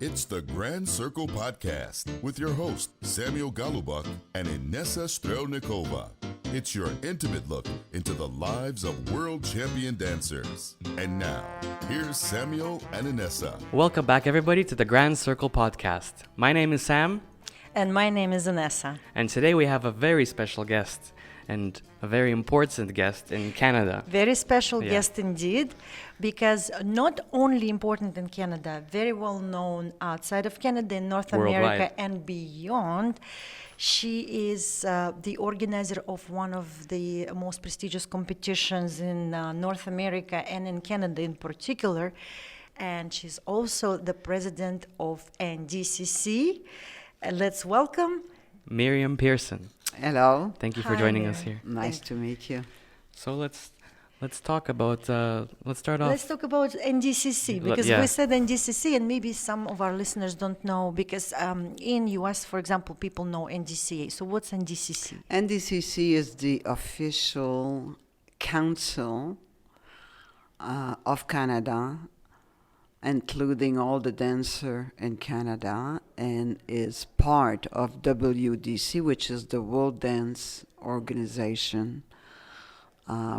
It's the Grand Circle Podcast with your host, Samuel Galubak and Inessa Strelnikova. It's your intimate look into the lives of world champion dancers. And now, here's Samuel and Inessa. Welcome back, everybody, to the Grand Circle Podcast. My name is Sam. And my name is Inessa. And today we have a very special guest and a very important guest in Canada. Very special guest indeed, because not only important in Canada, very well known outside of Canada, in North America and beyond. She is the organizer of one of the most prestigious competitions in North America and in Canada in particular. And she's also the president of NDCC. Let's welcome Meryem Pearson. Hello. Thank you for joining us here. Nice to meet you. So let's talk about, let's start off. Let's talk about NDCC, because we said NDCC, and maybe some of our listeners don't know, because in US, for example, people know NDCA. So what's NDCC? NDCC is the official council of Canada, including all the dancers in Canada, and is part of WDC, which is the World Dance Organization,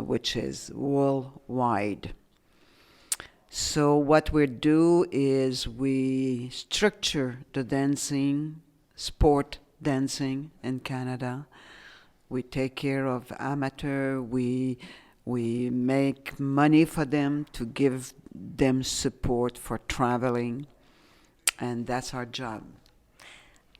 which is worldwide. So what we do is we structure the dancing, sport dancing in Canada. We take care of amateur. We make money for them to give them support for traveling, and that's our job.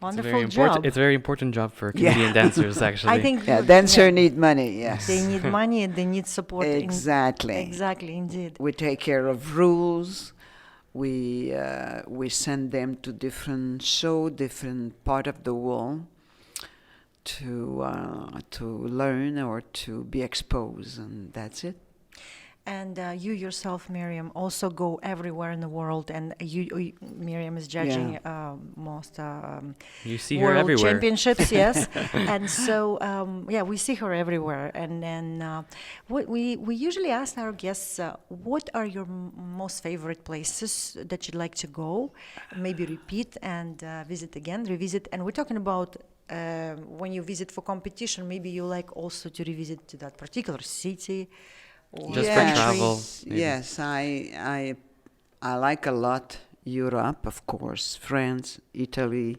Wonderful job. It's a very important job for Canadian dancers, actually. I think dancers need money, yes. They need money and they need support. Exactly. Exactly, indeed. We take care of rules. We send them to different shows, different part of the world, to learn or to be exposed, and that's it. And you yourself, Meryem, also go everywhere in the world, and Meryem is judging most you see her world everywhere. Championships, yes. And so, we see her everywhere. And then we usually ask our guests, what are your most favorite places that you'd like to go, maybe repeat and revisit. And we're talking about when you visit for competition, maybe you like also to revisit to that particular city. Just for travel. Maybe. Yes, I like a lot Europe, of course, France, Italy,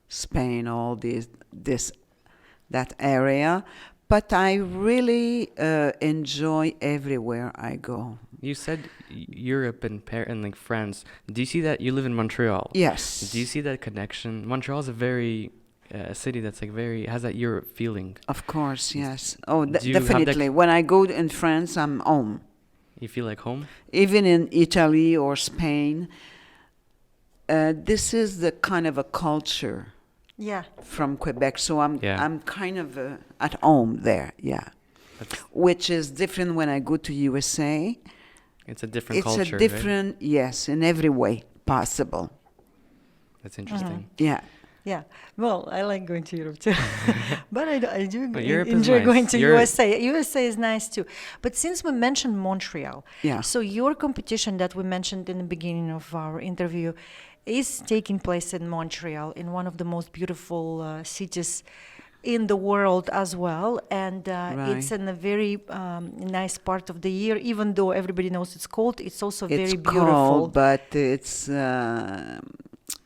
Spain, all that area. But I really enjoy everywhere I go. You said Europe and like France. Do you see that you live in Montreal? Yes. Do you see that connection? Montreal is a city that's has that Europe feeling. Of course, yes. Oh, Do definitely. When I go in France, I'm home. You feel like home? Even in Italy or Spain, this is the kind of a culture from Quebec. So I'm kind of at home there, which is different when I go to USA. It's a different culture, It's a different, right? Yes, in every way possible. That's interesting. Yeah. Yeah, well, I like going to Europe too, but I do enjoy going to USA. USA is nice too. But since we mentioned Montreal, so your competition that we mentioned in the beginning of our interview is taking place in Montreal, in one of the most beautiful cities in the world as well. And it's in a very nice part of the year, even though everybody knows it's cold, it's also very beautiful. It's cold, but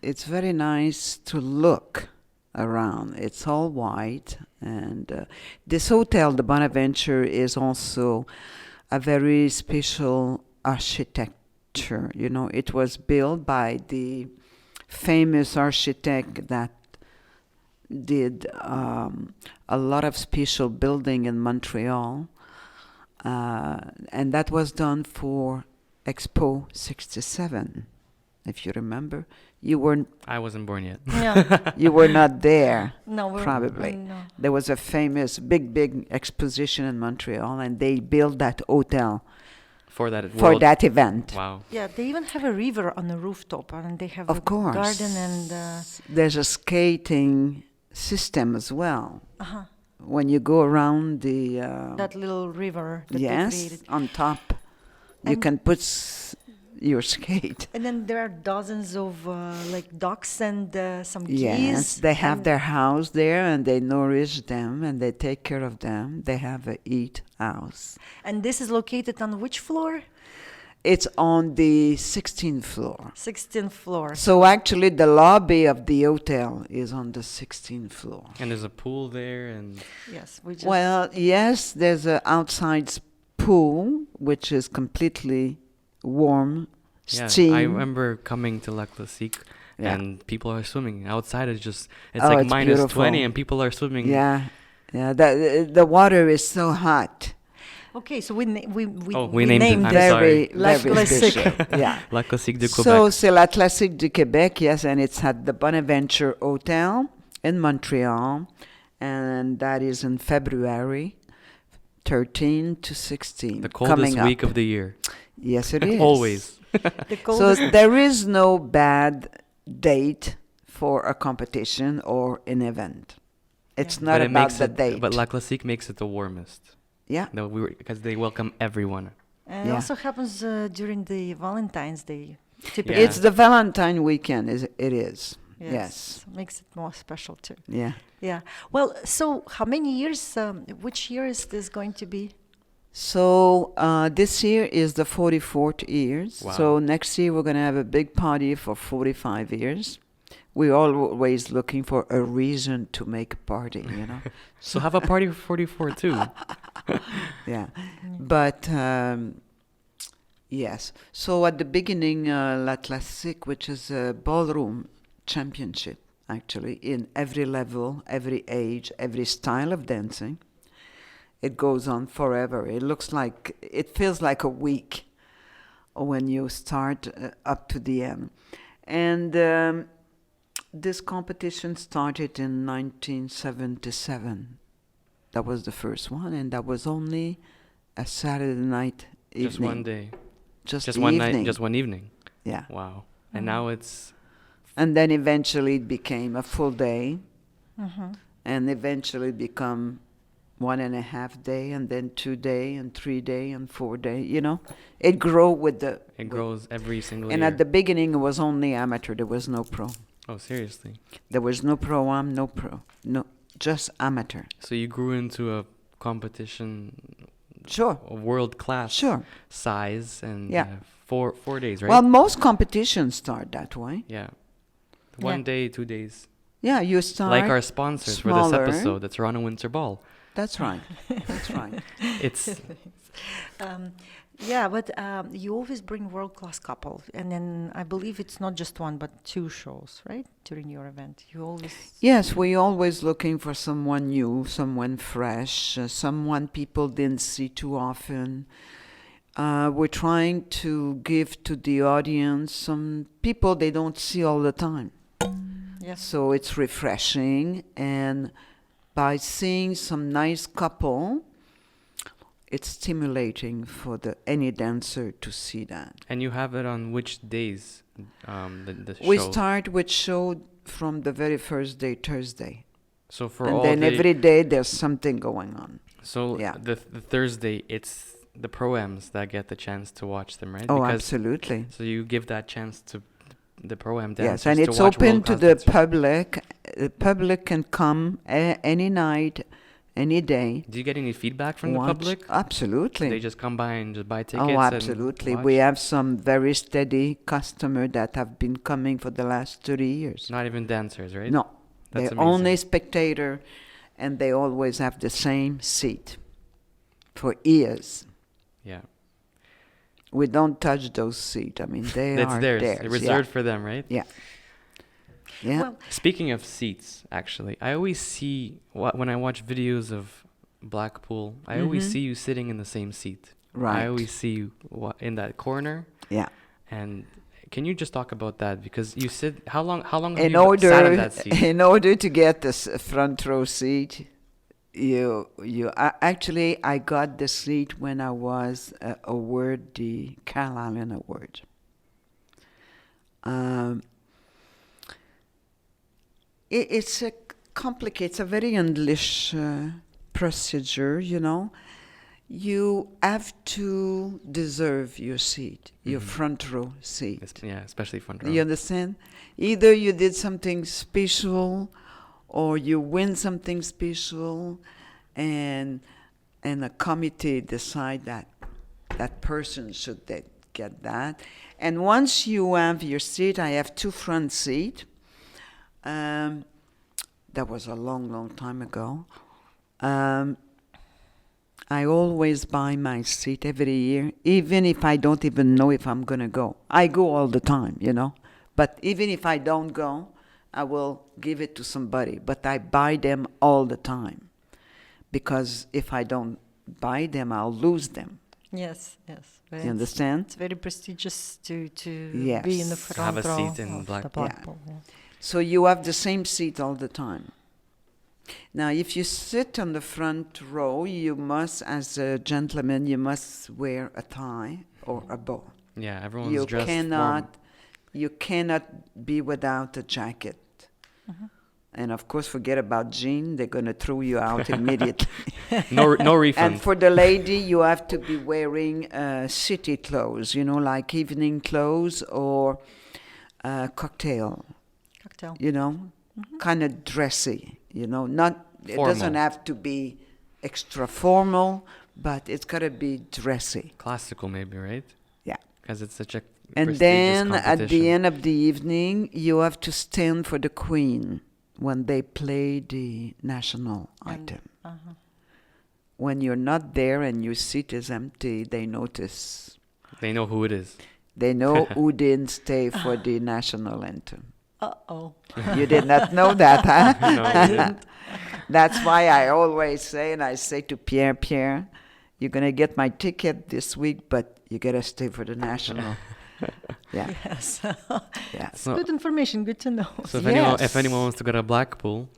it's very nice to look around. It's all white, and this hotel, the Bonaventure, is also a very special architecture. You know, it was built by the famous architect that did a lot of special building in Montreal, and that was done for Expo 67, if you remember. I wasn't born yet. Yeah. You were not there. No, probably. No. There was a famous big exposition in Montreal, and they built that hotel for that event. Wow. Yeah, they even have a river on the rooftop, and they have of a course. garden and. There's a skating system as well. Uh-huh. When you go around that little river that they created. on top, you can put your skate. And then there are dozens of like ducks and some geese. Yes, they have and their house there, and they nourish them, and they take care of them. They have a eat house. And this is located on which floor? It's on the 16th floor. 16th floor. So actually, the lobby of the hotel is on the 16th floor. And there's a pool there, and Yes, we just. Well, yes, there's an outside pool, which is completely warm, yeah, steam. I remember coming to La Classique, Yeah. and people are swimming outside. It's Oh, like it's minus beautiful. 20, and people are swimming. Yeah, yeah. The water is so hot. Okay, so we we named it. I'm Very, sorry. La very Classique. special. Yeah. La Classique de Quebec. So c'est La Classique du Québec, yes, and it's at the Bonaventure Hotel in Montreal, and that is in February 13 to 16. the coldest coming week up. of the year. Yes, it is. Always. The So coldest. there is no bad date for a competition or an event. It's not But it about makes the it, date. But La Classique makes it the warmest. Yeah. No, because they welcome everyone. And it Yeah. also happens during the Valentine's Day. Typically. Yeah. It's the Valentine weekend. It is. Yes. Makes it more special too. Yeah. Yeah. Well, so how many years? Which year is this going to be? So this year is the 44th years. Wow. So next year we're going to have a big party for 45 years. We're always looking for a reason to make a party, you know. So have a party for 44 too. Yeah. But yes. So at the beginning, La Classique, which is a ballroom championship, actually, in every level, every age, every style of dancing. It goes on forever. It feels like a week when you start up to the end. And this competition started in 1977. That was the first one, and that was only a Saturday night evening. Just one day. Just Just the one evening. night. Just one evening. Yeah. Wow. And now it's And then eventually it became a full day, Mm-hmm. and eventually become 1.5 day, and then 2 day, and 3 day, and 4 day. You know, it grow with the. it grows every single And year. at the beginning, it was only amateur. There was no pro. Oh, seriously. There was no pro-am, no pro. No, just amateur. So you grew into a competition Sure. of world class Sure. size and Yeah. 4 days, right? Well, most competitions start that way. yeah. Yeah. 1 day, 2 days. Yeah, you start. Like our sponsors for this smaller. episode, the Toronto Winter Ball. That's right. That's right. It's Yeah, but you always bring world-class couple, and then I believe it's not just one, but 2 shows, right? During your event, you always. Yes, we always looking for someone new, someone fresh, someone people didn't see too often. We're trying to give to the audience some people they don't see all the time. Yes. So it's refreshing, and by seeing some nice couple, it's stimulating for any dancer to see that. and you have it on which days? The We show. start with show from the very first day, Thursday. So for And all then day, every day there's something going on. so yeah. the Thursday, it's the pro-ams that get the chance to watch them, right? Oh, Because absolutely. So you give that chance to the pro-am dancers. Yes, and to it's watch open to world-class the dancers. public. The public can come any night, any day. Do you get any feedback from watch. the public? Absolutely. They just come by and just buy tickets. Oh, and absolutely. watch? We have some very steady customers that have been coming for the last 30 years. Not even dancers, right? No, That's they're amazing. only spectator, and they always have the same seat for years. Yeah. We don't touch those seats. I mean, they It's are theirs. theirs. Reserved for them, right? Yeah. Yeah. Well, Speaking of seats, actually, I always see when I watch videos of Blackpool, I always Mhm. see you sitting in the same seat. Right. I always see you in that corner. Yeah. And can you just talk about that? Because you sit. How long? How long have In you sat in that order, seat? in order to get this front row seat, actually, I got the seat when I was awarded the Carl Allen Award. It's a complicated, it's a very English procedure, you know. you have to deserve your seat, your front row seat. Yeah, especially front row. You understand? Either you did something special, or you win something special, and a committee decide that that person should get that. And once you have your seat, I have 2 front seats. That was a long, long time ago. I always buy my seat every year, even if I don't even know if I'm going to go. I go all the time, you know. But even if I don't go, I will give it to somebody. But I buy them all the time. Because if I don't buy them, I'll lose them. Yes. You understand? It's very prestigious to Yes. be in the To front have a row seat in of the Blackpool. Blackpool. Yeah. So you have the same seat all the time. Now, if you sit on the front row, you must, as a gentleman, you must wear a tie or a bow. Yeah, everyone's You dressed cannot be without a jacket. And of course, forget about jeans. They're going to throw you out immediately. warm. No refund. And for the lady, you have to be wearing city clothes, you know, like evening clothes or cocktail, you know, kind of dressy, you know. It doesn't Formal. have to be extra formal, but it's got to be dressy. Classical, maybe, right? Yeah. Because it's such a And prestigious then at the competition. end of the evening, you have to stand for the Queen when they play the national item. When you're not there and your seat is empty, they notice. They know who it is. They know who didn't stay for the national anthem. Uh-oh. You did not know that, huh? No, I didn't. That's why I always say, and I say to Pierre, you're going to get my ticket this week, but you got to stay for the national. Yeah. Yes. Yeah. So, Good information. Good to know. so if, Yes. anyone wants to go to Blackpool,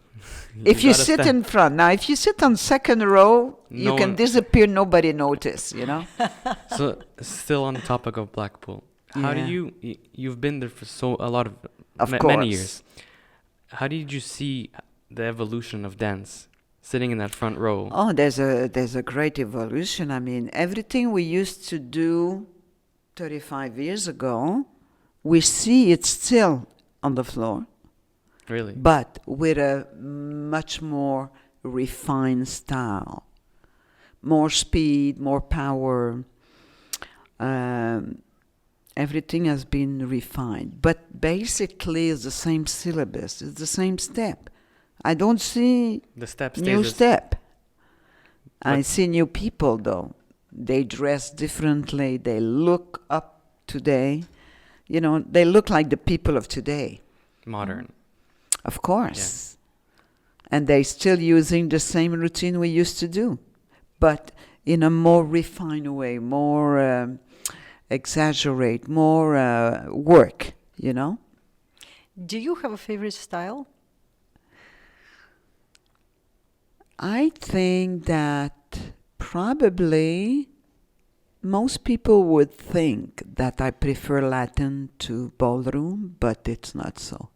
If you gotta sit stand. in front, now if you sit on second row, you No can one- disappear, nobody notice, you know? So still on the topic of Blackpool, how do Yeah. you've been there for a lot of Of many course. years. How did you see the evolution of dance sitting in that front row? Oh, there's a great evolution. I mean, everything we used to do 35 years ago, we see it still on the floor, Really? but with a much more refined style. More speed, more power. Everything has been refined. But basically, it's the same syllabus. It's the same step. I don't see The step stays new the step. I But- see new people, though. They dress differently. They look up today. You know, they look like the people of today. modern. Of course. And they're still using the same routine we used to do, but in a more refined way, more exaggerate, more work, you know? Do you have a favorite style? I think that probably most people would think that I prefer Latin to ballroom, but it's not so.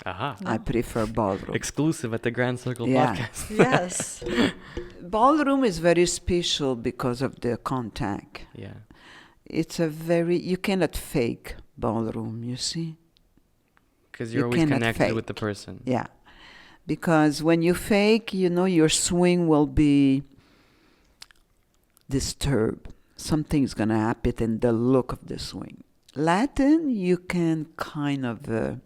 Aha. I prefer ballroom. Exclusive at the Grand Circle Yeah. podcast. Yes. Ballroom is very special because of the contact. Yeah. It's you cannot fake ballroom, you see? Because You you're always cannot connected with the fake. person. Yeah. Because when you fake, you know, your swing will be disturbed. Something's going to happen in the look of the swing. Latin, you can kind of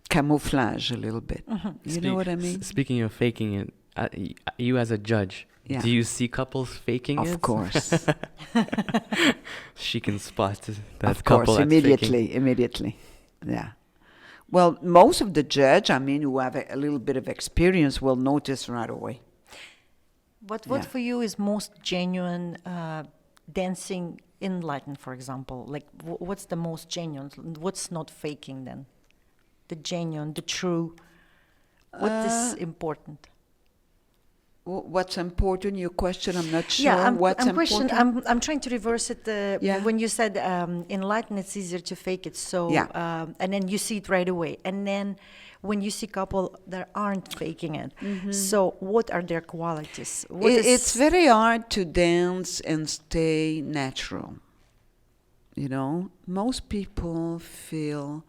camouflage a little bit. You know what I mean? Speaking of faking it, you as a judge, Yeah. do you see couples faking it? Of course. She can spot that Of couple course, that's faking. immediately. Yeah. Well, most of the judge, I mean, who have a little bit of experience will notice right away. What Yeah. for you is most genuine dancing in Latin, for example? Like, what's the most genuine? What's not faking then? The genuine, the true. What is important? What's important? Your question, I'm not sure. Yeah, What's important? I'm trying to reverse it. Yeah. When you said in Latin, it's easier to fake it. So, Yeah. and then you see it right away. And then when you see couple that aren't faking it, so what are their qualities? It's very hard to dance and stay natural. You know, most people feel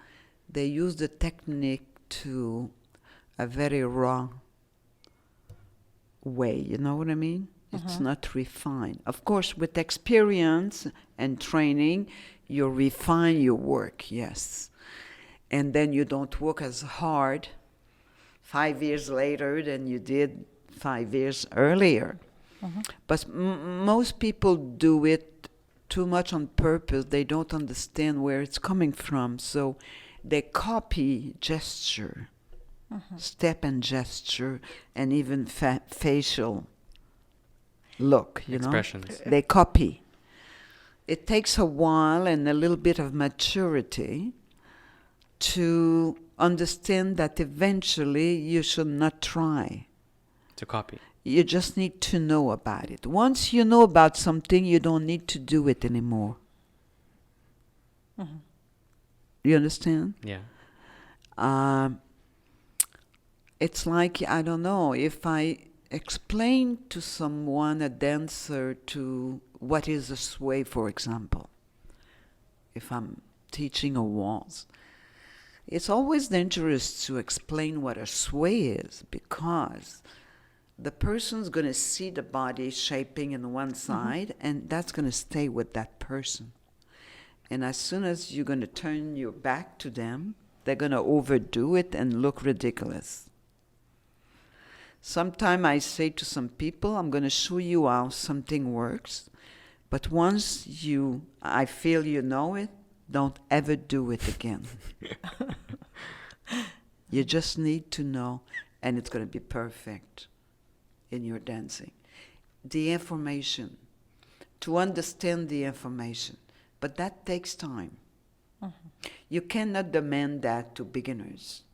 they use the technique to a very raw way. You know what I mean? It's not refined. Of course, with experience and training, you refine your work, yes. And then you don't work as hard 5 years later than you did 5 years earlier. But most people do it too much on purpose. They don't understand where it's coming from. So they copy gesture, step and gesture, and even facial look, you know. Expressions. They copy. It takes a while and a little bit of maturity to understand that eventually you should not try. To copy. You just need to know about it. Once you know about something, you don't need to do it anymore. You understand? Yeah. It's like, I don't know, if I explain to someone, a dancer, to what is a sway, for example, if I'm teaching a waltz, it's always dangerous to explain what a sway is, because the person's going to see the body shaping in one side, and that's going to stay with that person. And as soon as you're going to turn your back to them, they're going to overdo it and look ridiculous. Sometimes I say to some people, I'm going to show you how something works, but once I feel you know it, don't ever do it again. You just need to know, and it's going to be perfect in your dancing. The information, to understand the information, but that takes time. You cannot demand that to beginners.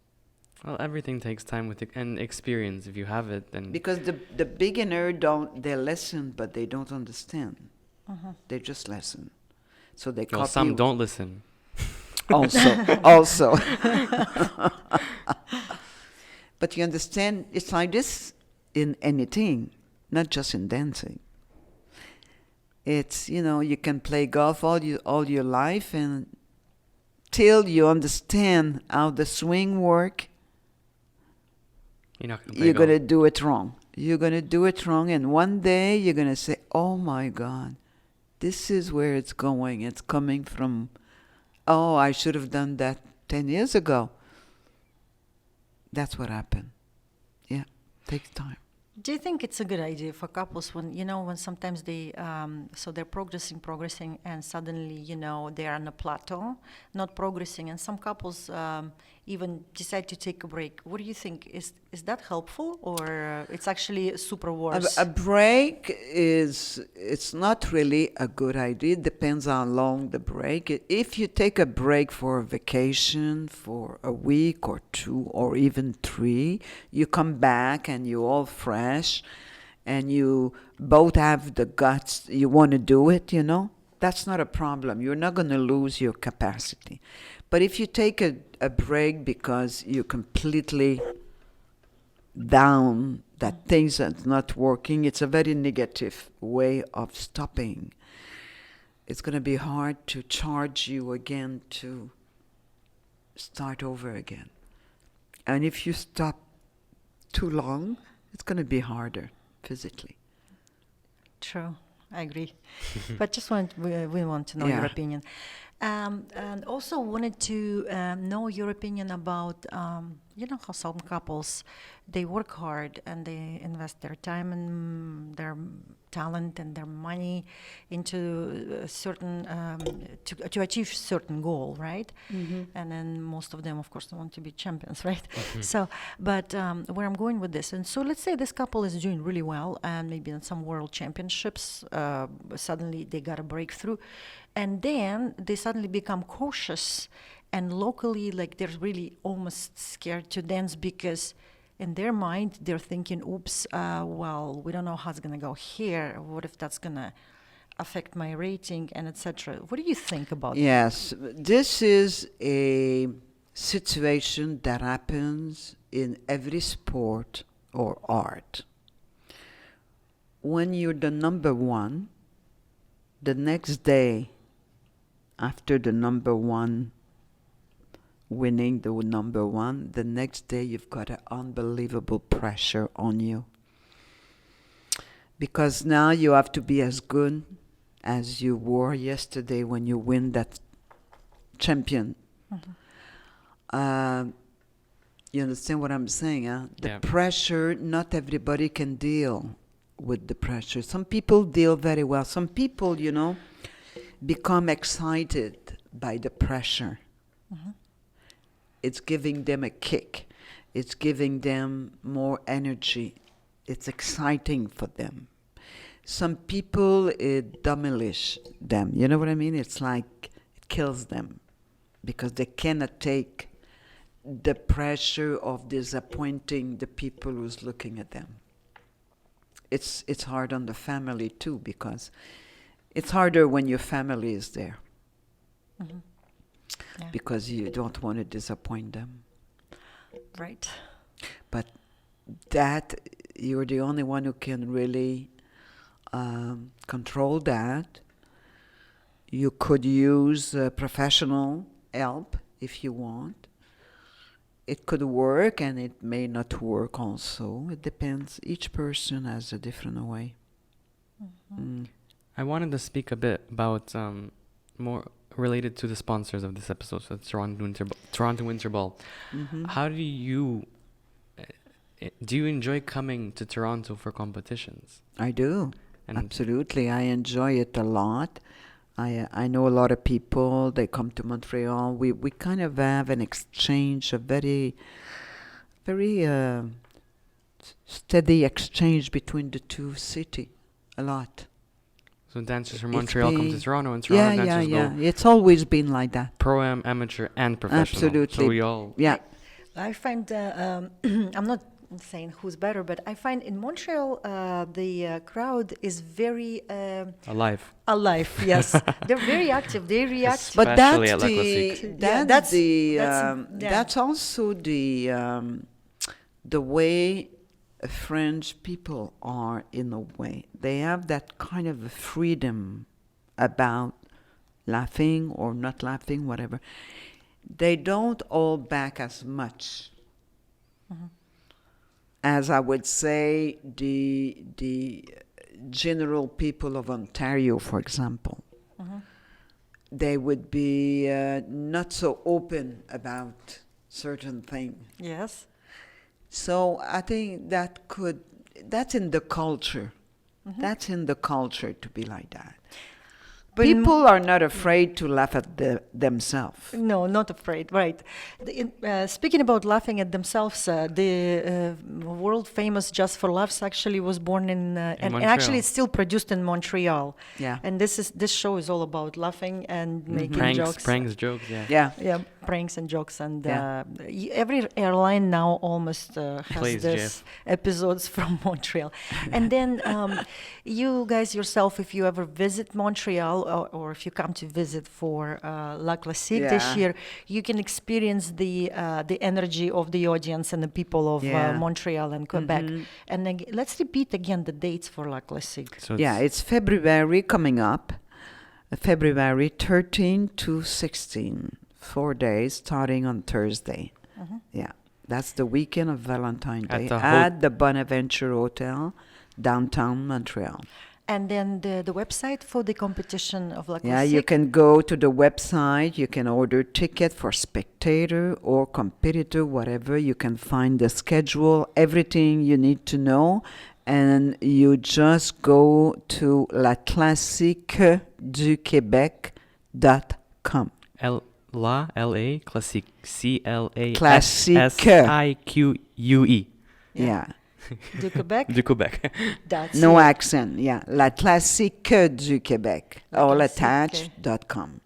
Well, everything takes time and experience. If you have it, then Because the beginner they listen, but they don't understand. They just listen. So they copy. well, some don't listen. Also. But you understand, it's like this in anything, not just in dancing. It's, you can play golf all your life, and till you understand how the swing work, You're not gonna play you're golf. going to do it wrong. You're going to do it wrong, and one day you're going to say, oh my God, this is where it's going. It's coming from, oh, I should have done that 10 years ago. That's what happened. Yeah, takes time. Do you think it's a good idea for couples when sometimes so they're progressing, and suddenly, they're on a plateau, not progressing, and some couples even decide to take a break? What do you think? Is that helpful, or it's actually super worse? A break it's not really a good idea. It depends how long the break. If you take a break for a vacation for a week or 2 or even 3, you come back and you're all fresh and you both have the guts, you want to do it, that's not a problem. You're not going to lose your capacity. But if you take a break because you're completely down, that things are not working, it's a very negative way of stopping. It's going to be hard to charge you again to start over again. And if you stop too long, it's going to be harder physically. True, I agree. But we want to know your opinion. And also wanted to know your opinion about, how some couples, they work hard and they invest their time and their talent and their money into a certain, to achieve certain goal, right? And then most of them, of course, want to be champions, right? So, but where I'm going with this, and so let's say this couple is doing really well and maybe in some world championships, suddenly they got a breakthrough. And then they suddenly become cautious, and locally, like they're really almost scared to dance because in their mind, they're thinking, oops, well, we don't know how it's going to go here. What if that's going to affect my rating and etc. What do you think about Yes, this is a situation that happens in every sport or art. When you're the number one, the next day after the number one winning the number one, the next day you've got an unbelievable pressure on you. Because now you have to be as good as you were yesterday when you win that champion. You understand what I'm saying? Huh? The pressure, not everybody can deal with the pressure. Some people deal very well. Some people, become excited by the pressure. It's giving them a kick. It's giving them more energy. It's exciting for them. Some people, it demolish them. You know what I mean? It's like it kills them because they cannot take the pressure of disappointing the people who's looking at them. It's hard on the family too, because it's harder when your family is there. Yeah. Because you don't want to disappoint them. Right. But that, you're the only one who can really control that. You could use professional help if you want. It could work and it may not work also. It depends. Each person has a different way. I wanted to speak a bit about more related to the sponsors of this episode, so Toronto Winter Ball. How do you enjoy coming to Toronto for competitions? I do. And absolutely. I enjoy it a lot. I know a lot of people. They come to Montreal. We kind of have an exchange, a very steady exchange between the two cities. A lot. So dancers from Montreal come to Toronto, and Toronto dancers go. It's always been like that. Pro-am, amateur, and professional. Absolutely. So we all. Yeah. I find, I'm not saying who's better, but I find in Montreal the crowd is very alive. Alive, yes. They're very active. They react. But But that's also the way French people are, in a way. They have that kind of a freedom about laughing or not laughing, whatever. They don't hold back as much as, I would say, the general people of Ontario, for example. They would be not so open about certain things. Yes. So I think that's in the culture. That's in the culture to be like that. But people are not afraid to laugh at themselves. No, not afraid, right. Speaking about laughing at themselves, the world famous Just for Laughs actually was born in and actually it's still produced in Montreal. Yeah. And this show is all about laughing and making jokes. Pranks, jokes, yeah. Yeah, pranks and jokes. And every airline now almost has this episodes from Montreal. And then you guys yourself, if you ever visit Montreal, or if you come to visit for La Classique this year, you can experience the energy of the audience and the people of Montreal and Quebec. And then let's repeat again the dates for La Classique. So it's February coming up, February 13 to 16, 4 days starting on Thursday. Yeah, that's the weekend of Valentine's Day at the Bonaventure Hotel, downtown Montreal. And then the website for the competition of La Classique? Yeah, you can go to the website. You can order ticket for spectator or competitor, whatever. You can find the schedule, everything you need to know. And you just go to laclassiqueduquebec.com. L-A, Classique, C-L-A-S-S-I-Q-U-E. Yeah. Du Quebec? Du Quebec. No accent, yeah. La Classique du Québec, all attached.com.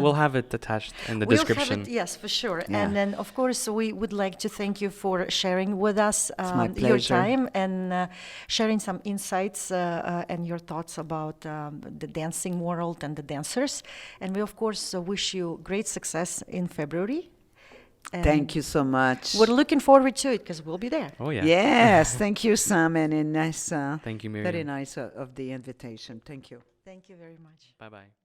We'll have it attached in the We'll description. have it, yes, for sure. Yeah. And then, of course, we would like to thank you for sharing with us my your pleasure. time and sharing some insights and your thoughts about the dancing world and the dancers. And we, of course, wish you great success in February. And Thank you so much. we're looking forward to it because we'll be there. Oh yeah. Yes, thank you, Sam, and nice, Thank you, very Miriam. nice of the invitation. Thank you. Thank you very much. Bye bye.